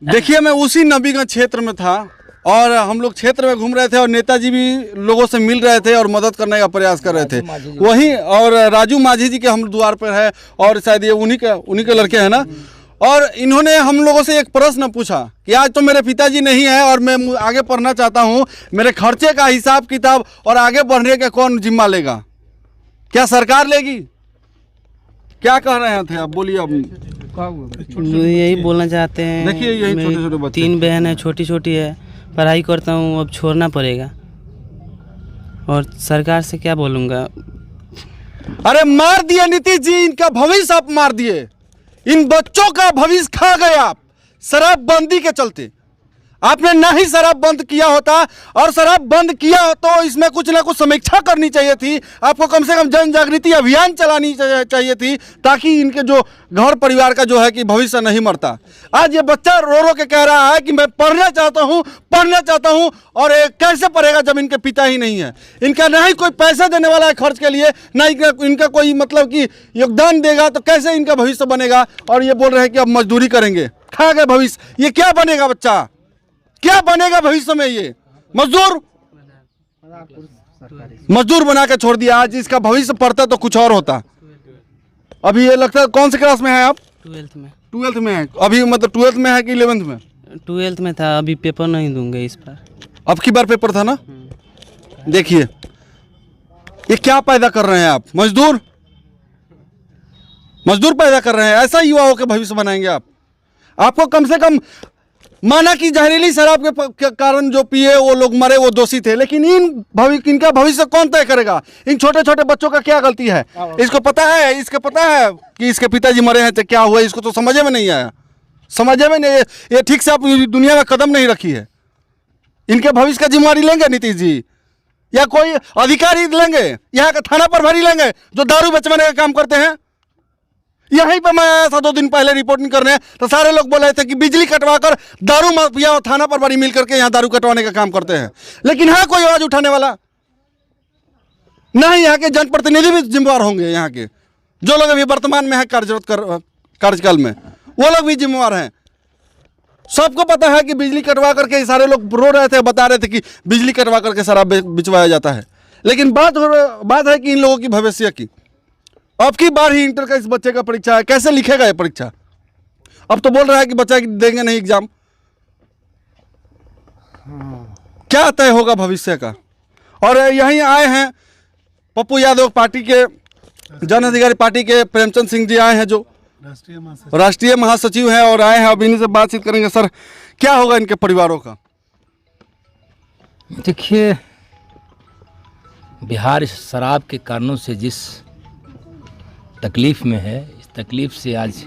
देखिए, मैं उसी नबीगंज क्षेत्र में था और हम लोग क्षेत्र में घूम रहे थे और नेताजी भी लोगों से मिल रहे थे और मदद करने का प्रयास कर रहे थे। वहीं और राजू माझी जी के हम द्वार पर है और शायद ये उन्हीं के लड़के हैं ना। और इन्होंने हम लोगों से एक प्रश्न पूछा कि आज तो मेरे पिताजी नहीं है और मैं आगे पढ़ना चाहता हूँ, मेरे खर्चे का हिसाब किताब और आगे बढ़ने का कौन जिम्मा लेगा? क्या सरकार लेगी? क्या कह रहे थे आप? बोलिए। अब यही बोलना चाहते हैं। देखिए, यही छोटे छोटे बच्चे, 3 बहन है, छोटी छोटी है, पढ़ाई करता हूँ, अब छोड़ना पड़ेगा और सरकार से क्या बोलूँगा। अरे मार दिए नीतीश जी, इनका भविष्य आप मार दिए, इन बच्चों का भविष्य खा गए आप शराबबंदी के चलते। आपने ना ही शराब बंद किया होता और शराब बंद किया हो तो इसमें कुछ ना कुछ समीक्षा करनी चाहिए थी, आपको कम से कम जन जागृति अभियान चलानी चाहिए थी ताकि इनके जो घर परिवार का जो है कि भविष्य नहीं मरता। आज ये बच्चा रो रो के कह रहा है कि मैं पढ़ना चाहता हूँ और कैसे पढ़ेगा जब इनके पिता ही नहीं है। इनका ना ही कोई पैसे देने वाला है खर्च के लिए, ना इनका कोई मतलब कि योगदान देगा, तो कैसे इनका भविष्य बनेगा? और ये बोल रहे हैं कि अब मजदूरी करेंगे, खा गए भविष्य। ये क्या बनेगा बच्चा? क्या बनेगा भविष्य में? ये मजदूर बना के छोड़ दिया। आज इसका भविष्य पढ़ता तो कुछ और होता। अभी ये लगता है कौन से क्लास में है आप? 12th में है। अभी मतलब 12th में है कि 11th में? 12th में था। अभी पेपर नहीं दूंगा इस बार। अब की बार पेपर था ना। देखिए ये क्या पैदा कर रहे हैं आप? मजदूर पैदा कर रहे हैं। ऐसा युवाओं के भविष्य बनाएंगे आप? आपको कम से कम माना कि जहरीली शराब के कारण जो पिए वो लोग मरे, वो दोषी थे, लेकिन इनका भविष्य कौन तय करेगा? इन छोटे छोटे बच्चों का क्या गलती है? इसको पता है कि इसके पिताजी मरे हैं तो क्या हुआ? इसको तो समझ में नहीं आया, ये ठीक से आप दुनिया में कदम नहीं रखी है। इनके भविष्य का जिम्मेवारी लेंगे नीतीश जी या कोई अधिकारी लेंगे? यहाँ का थाना प्रभारी लेंगे जो दारू बेचवाने का काम करते हैं? यहीं पर मैं आया था 2 दिन पहले रिपोर्टिंग करने, तो सारे लोग बोल रहे थे कि बिजली कटवा कर दारू माफिया और थाना प्रभारी मिल करके यहाँ दारू कटवाने का काम करते हैं, लेकिन है कोई आवाज उठाने वाला नहीं। यहाँ के जनप्रतिनिधि भी जिम्मेवार होंगे, यहाँ के जो लोग अभी वर्तमान में है कार्यकाल में, वो लोग भी जिम्मेवार हैं। सबको पता है कि बिजली कटवा करके सारे लोग रो रहे थे, बता रहे थे कि बिजली कटवा करके शराब बिचवाया जाता है, लेकिन बात है कि इन लोगों की भविष्य की। अब की बार ही इंटर का इस बच्चे का परीक्षा है, कैसे लिखेगा ये परीक्षा? अब तो बोल रहा है कि बच्चा देंगे नहीं एग्जाम। क्या तय होगा भविष्य का? और यहीं आए हैं पप्पू यादव पार्टी के, जन अधिकारी पार्टी के प्रेमचंद सिंह जी आए हैं जो राष्ट्रीय महासचिव हैं और आए हैं। अब इन्हीं से बातचीत करेंगे। सर, क्या होगा इनके परिवारों का? देखिए, बिहार इस शराब के कारणों से जिस तकलीफ़ में है, इस तकलीफ़ से आज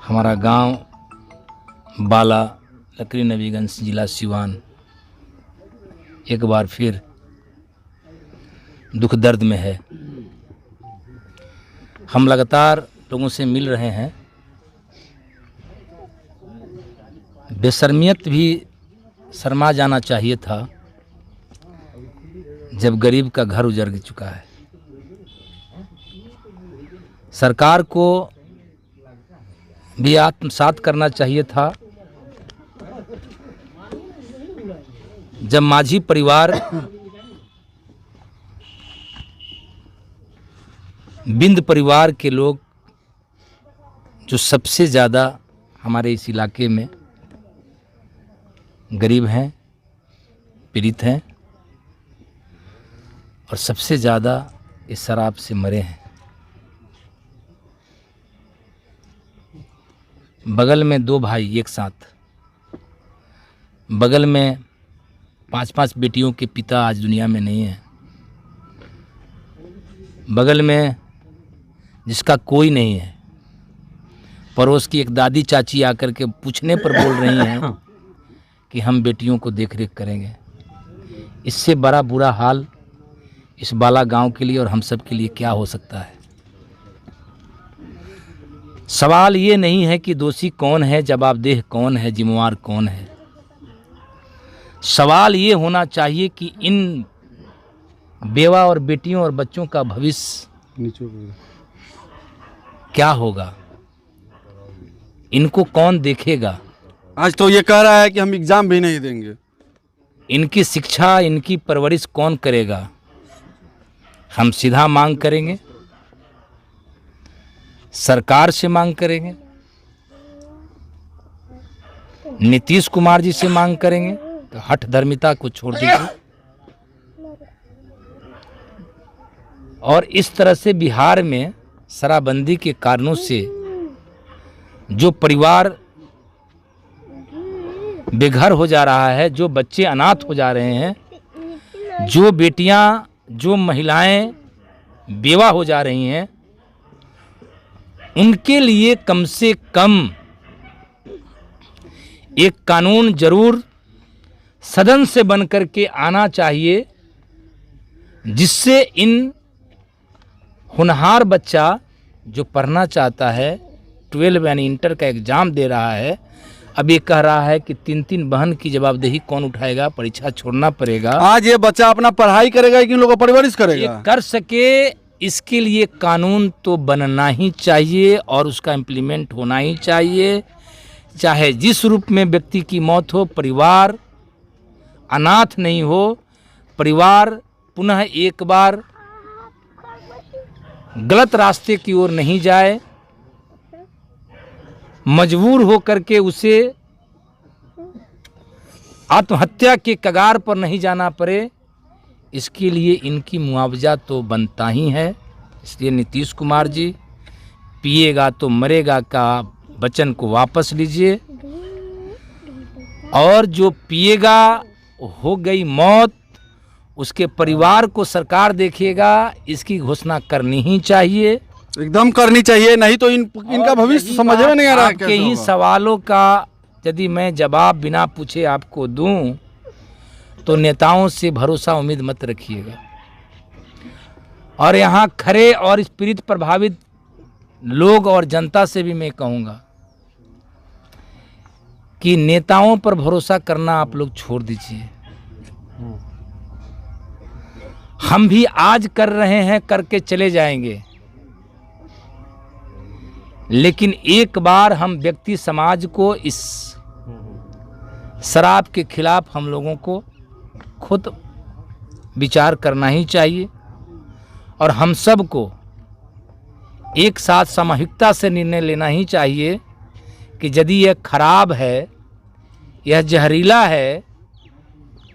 हमारा गांव बाला लकड़ी नबीगंज जिला सिवान एक बार फिर दुख दर्द में है। हम लगातार लोगों से मिल रहे हैं। बेशर्मियत भी शर्मा जाना चाहिए था जब गरीब का घर उजड़ चुका है। सरकार को भी आत्मसात करना चाहिए था जब माझी परिवार बिंद परिवार के लोग जो सबसे ज़्यादा हमारे इस इलाके में गरीब हैं, पीड़ित हैं और सबसे ज़्यादा इस शराब से मरे हैं। बगल में 2 भाई एक साथ, बगल में 5-5 बेटियों के पिता आज दुनिया में नहीं हैं, बगल में जिसका कोई नहीं है, पड़ोस की एक दादी चाची आकर के पूछने पर बोल रही हैं कि हम बेटियों को देख रेख करेंगे। इससे बड़ा बुरा हाल इस बाला गांव के लिए और हम सब के लिए क्या हो सकता है? सवाल ये नहीं है कि दोषी कौन है, जवाबदेह कौन है, जिम्मेवार कौन है। सवाल ये होना चाहिए कि इन बेवा और बेटियों और बच्चों का भविष्य क्या होगा, इनको कौन देखेगा। आज तो ये कह रहा है कि हम एग्जाम भी नहीं देंगे। इनकी शिक्षा, इनकी परवरिश कौन करेगा? हम सीधा मांग करेंगे, सरकार से मांग करेंगे, नीतीश कुमार जी से मांग करेंगे। तो हठ धर्मिता को छोड़ दीजिए। और इस तरह से बिहार में शराबबंदी के कारणों से जो परिवार बेघर हो जा रहा है, जो बच्चे अनाथ हो जा रहे हैं, जो बेटियां, जो महिलाएं बेवा हो जा रही हैं, उनके लिए कम से कम एक कानून जरूर सदन से बन करके आना चाहिए, जिससे इन होनहार बच्चा जो पढ़ना चाहता है, 12 यानी इंटर का एग्ज़ाम दे रहा है, अब ये कह रहा है कि 3 बहन की जवाबदेही कौन उठाएगा, परीक्षा छोड़ना पड़ेगा। आज ये बच्चा अपना पढ़ाई करेगा कि इन लोगों को परवरिश ये करेगा? कर सके, इसके लिए कानून तो बनना ही चाहिए और उसका इम्प्लीमेंट होना ही चाहिए। चाहे जिस रूप में व्यक्ति की मौत हो, परिवार अनाथ नहीं हो, परिवार पुनः एक बार गलत रास्ते की ओर नहीं जाए, मजबूर हो करके उसे आत्महत्या के कगार पर नहीं जाना पड़े, इसके लिए इनकी मुआवजा तो बनता ही है। इसलिए नीतीश कुमार जी, पिएगा तो मरेगा का वचन को वापस लीजिए, और जो पिएगा हो गई मौत, उसके परिवार को सरकार देखेगा, इसकी घोषणा करनी ही चाहिए। एकदम करनी चाहिए, नहीं तो इनका भविष्य समझ में नहीं आ रहा है। आपके ही सवालों का यदि मैं जवाब बिना पूछे आपको दूं, तो नेताओं से भरोसा उम्मीद मत रखिएगा। और यहाँ खरे और स्पिरिट प्रभावित लोग और जनता से भी मैं कहूँगा कि नेताओं पर भरोसा करना आप लोग छोड़ दीजिए। हम भी आज कर रहे हैं, करके चले जाएंगे, लेकिन एक बार हम व्यक्ति समाज को इस शराब के खिलाफ हम लोगों को खुद विचार करना ही चाहिए, और हम सब को एक साथ सामूहिकता से निर्णय लेना ही चाहिए कि यदि यह खराब है, यह जहरीला है।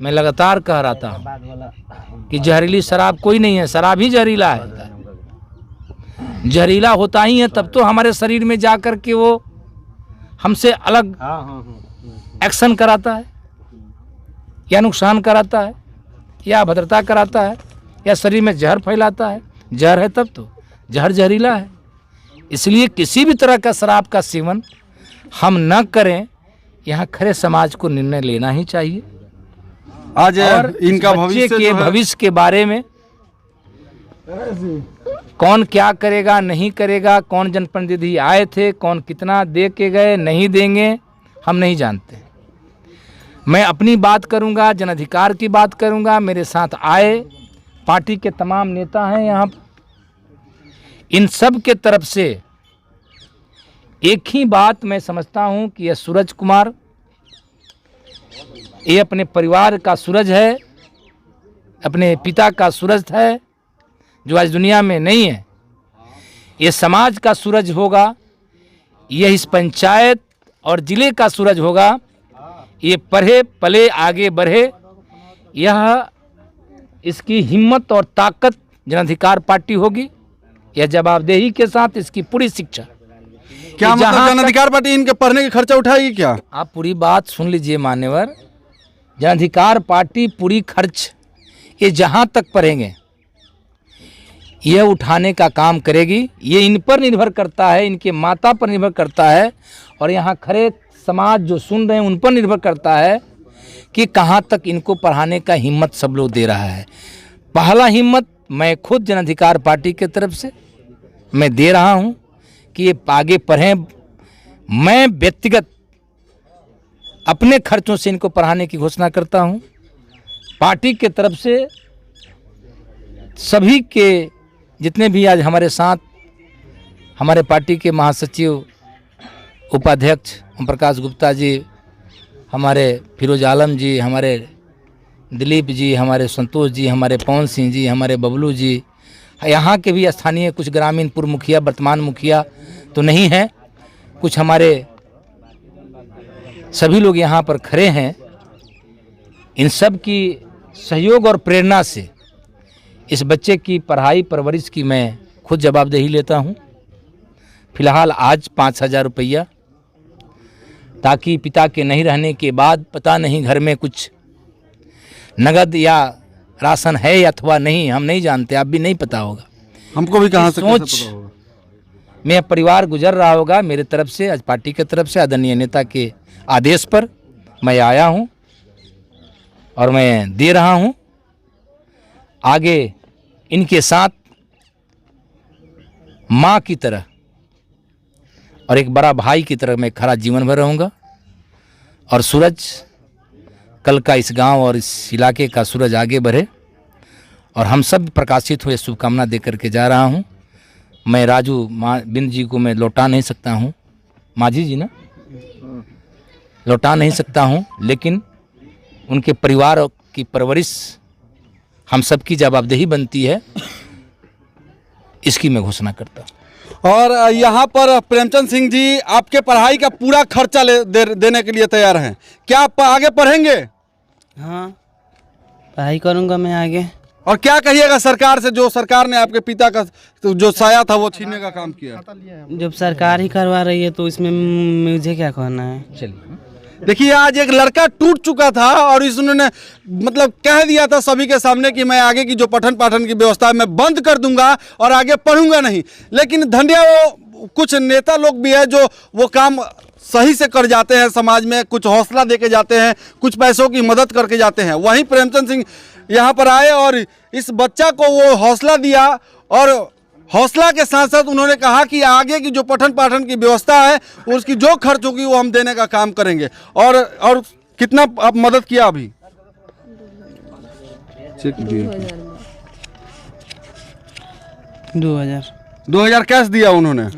मैं लगातार कह रहा था कि जहरीली शराब कोई नहीं है, शराब ही जहरीला है। जहरीला होता ही है तब तो हमारे शरीर में जा कर के वो हमसे अलग एक्शन कराता है, या नुकसान कराता है, या अभद्रता कराता है, या शरीर में जहर फैलाता है। जहर है तब तो जहर जहरीला है। इसलिए किसी भी तरह का शराब का सेवन हम न करें, यहाँ खरे समाज को निर्णय लेना ही चाहिए। आज और इनका बच्चे भविष्य के जो है, भविष्य के बारे में कौन क्या करेगा नहीं करेगा, कौन जनप्रतिनिधि आए थे, कौन कितना दे के गए, नहीं देंगे, हम नहीं जानते। मैं अपनी बात करूंगा, जन अधिकार की बात करूंगा। मेरे साथ आए पार्टी के तमाम नेता हैं यहाँ, इन सब के तरफ से एक ही बात मैं समझता हूँ कि यह सूरज कुमार, ये अपने परिवार का सूरज है, अपने पिता का सूरज है, जो आज दुनिया में नहीं है। ये समाज का सूरज होगा, यह इस पंचायत और जिले का सूरज होगा। ये पढ़े पले आगे बढ़े, यह इसकी हिम्मत और ताकत जन अधिकार पार्टी होगी। यह जवाबदेही के साथ इसकी पूरी शिक्षा। क्या मतलब जन अधिकार पार्टी इनके पढ़ने के खर्चा उठाएगी क्या? आप पूरी बात सुन लीजिए मान्यवर। जन अधिकार पार्टी पूरी खर्च ये जहाँ तक पढ़ेंगे यह उठाने का काम करेगी। ये इन पर निर्भर करता है, इनके माता पर निर्भर करता है, और यहाँ खरे समाज जो सुन रहे हैं उन पर निर्भर करता है कि कहाँ तक इनको पढ़ाने का हिम्मत सब लोग दे रहा है। पहला हिम्मत मैं खुद जन अधिकार पार्टी के तरफ से मैं दे रहा हूँ कि ये आगे पढ़ें। मैं व्यक्तिगत अपने खर्चों से इनको पढ़ाने की घोषणा करता हूँ। पार्टी के तरफ से सभी के जितने भी आज हमारे साथ हमारे पार्टी के महासचिव उपाध्यक्ष ओम प्रकाश गुप्ता जी, हमारे फिरोज आलम जी, हमारे दिलीप जी, हमारे संतोष जी, हमारे पवन सिंह जी, हमारे बबलू जी, यहाँ के भी स्थानीय कुछ ग्रामीण पूर्व मुखिया, वर्तमान मुखिया तो नहीं हैं, कुछ हमारे सभी लोग यहाँ पर खड़े हैं। इन सब की सहयोग और प्रेरणा से इस बच्चे की पढ़ाई परवरिश की मैं खुद जवाबदेही लेता हूँ। फिलहाल आज 5,000 रुपया, ताकि पिता के नहीं रहने के बाद पता नहीं घर में कुछ नगद या राशन है अथवा नहीं, हम नहीं जानते, आप भी नहीं पता होगा। हमको भी कहाँ से कैसे सोच पता होगा? में परिवार गुजर रहा होगा। मेरे तरफ से, आज पार्टी की तरफ से आदरणीय नेता के आदेश पर मैं आया हूँ और मैं दे रहा हूँ। आगे इनके साथ माँ की तरह और एक बड़ा भाई की तरह मैं खड़ा जीवन भर रहूँगा। और सूरज कल का इस गांव और इस इलाके का सूरज आगे बढ़े और हम सब प्रकाशित हुए, शुभकामना दे करके जा रहा हूँ। मैं राजू बिंद जी को मैं लौटा नहीं सकता हूँ, माझी जी ना, लौटा नहीं सकता हूँ, लेकिन उनके परिवार की परवरिश हम सब की जवाबदेही बनती है, इसकी मैं घोषणा करता हूँ। और यहाँ पर प्रेमचंद सिंह जी आपके पढ़ाई का पूरा खर्चा देने के लिए तैयार हैं। क्या आप आगे पढ़ेंगे? हाँ, पढ़ाई करूँगा मैं आगे। और क्या कहिएगा सरकार से, जो सरकार ने आपके पिता का जो साया था वो छीनने का काम किया? जब सरकार ही करवा रही है तो इसमें मुझे क्या कहना है। चलिए, देखिए आज एक लड़का टूट चुका था और इन्होंने मतलब कह दिया था सभी के सामने कि मैं आगे की जो पठन पाठन की व्यवस्था है मैं बंद कर दूंगा और आगे पढ़ूंगा नहीं। लेकिन धन्य वो कुछ नेता लोग भी है जो वो काम सही से कर जाते हैं, समाज में कुछ हौसला देके जाते हैं, कुछ पैसों की मदद करके जाते हैं। वहीं प्रेमचंद सिंह यहाँ पर आए और इस बच्चा को वो हौसला दिया और हौसला के साथ साथ उन्होंने कहा कि आगे की जो पठन पाठन की व्यवस्था है उसकी जो खर्च होगी वो हम देने का काम करेंगे। और कितना आप मदद किया अभी? 2000 कैश दिया उन्होंने,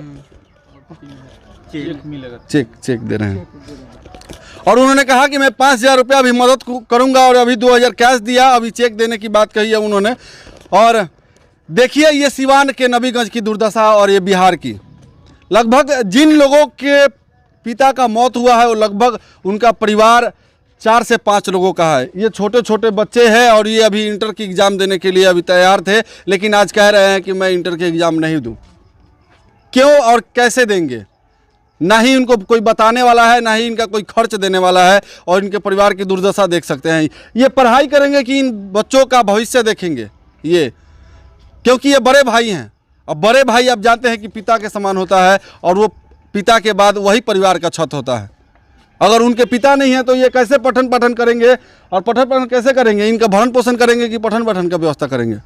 चेक दे रहे हैं। और उन्होंने कहा कि मैं 5,000 रुपया अभी मदद करूंगा और अभी 2,000 कैश दिया, अभी चेक देने की बात कही है उन्होंने। और देखिए ये सिवान के नबीगंज की दुर्दशा और ये बिहार की, लगभग जिन लोगों के पिता का मौत हुआ है वो लगभग उनका परिवार 4 से 5 लोगों का है। ये छोटे छोटे बच्चे हैं और ये अभी इंटर की एग्ज़ाम देने के लिए अभी तैयार थे, लेकिन आज कह रहे हैं कि मैं इंटर के एग्ज़ाम नहीं दूं। क्यों और कैसे देंगे? ना ही उनको कोई बताने वाला है, ना ही इनका कोई खर्च देने वाला है। और इनके परिवार की दुर्दशा देख सकते हैं। ये पढ़ाई करेंगे कि इन बच्चों का भविष्य देखेंगे ये, क्योंकि ये बड़े भाई हैं। अब बड़े भाई आप जानते हैं कि पिता के समान होता है और वो पिता के बाद वही परिवार का छत होता है। अगर उनके पिता नहीं है तो ये कैसे पठन पाठन करेंगे और पठन पाठन कैसे करेंगे? इनका भरण पोषण करेंगे कि पठन पाठन का व्यवस्था करेंगे?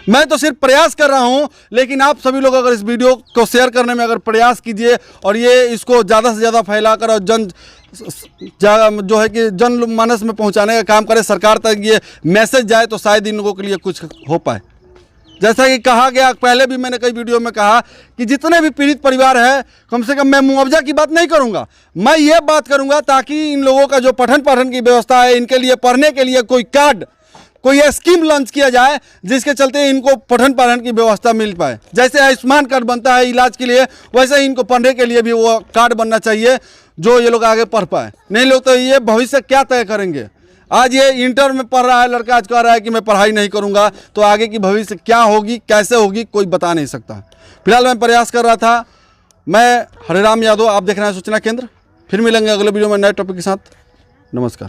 मैं तो सिर्फ प्रयास कर रहा हूं, लेकिन आप सभी लोग अगर इस वीडियो को शेयर करने में अगर प्रयास कीजिए और ये इसको ज़्यादा से ज़्यादा फैलाकर और जो है कि जनमानस में पहुंचाने का काम करें, सरकार तक ये मैसेज जाए, तो शायद इन लोगों के लिए कुछ हो पाए। जैसा कि कहा गया, पहले भी मैंने कई वीडियो में कहा कि जितने भी पीड़ित परिवार है, कम से कम मैं मुआवजा की बात नहीं करूंगा, मैं ये बात करूंगा ताकि इन लोगों का जो पठन पाठन की व्यवस्था है, इनके लिए पढ़ने के लिए कोई कार्ड, कोई स्कीम लॉन्च किया जाए जिसके चलते इनको पठन पाठन की व्यवस्था मिल पाए। जैसे आयुष्मान कार्ड बनता है इलाज के लिए, वैसे ही इनको पढ़ने के लिए भी वो कार्ड बनना चाहिए जो ये लोग आगे पढ़ पाए। नहीं लोग तो ये भविष्य क्या तय करेंगे? आज ये इंटर में पढ़ रहा है लड़का, आज कह रहा है कि मैं पढ़ाई नहीं करूंगा, तो आगे की भविष्य क्या होगी, कैसे होगी, कोई बता नहीं सकता। फिलहाल मैं प्रयास कर रहा था। मैं हरिराम यादव, आप देख रहे हैं सूचना केंद्र। फिर मिलेंगे अगले वीडियो में नए टॉपिक के साथ। नमस्कार।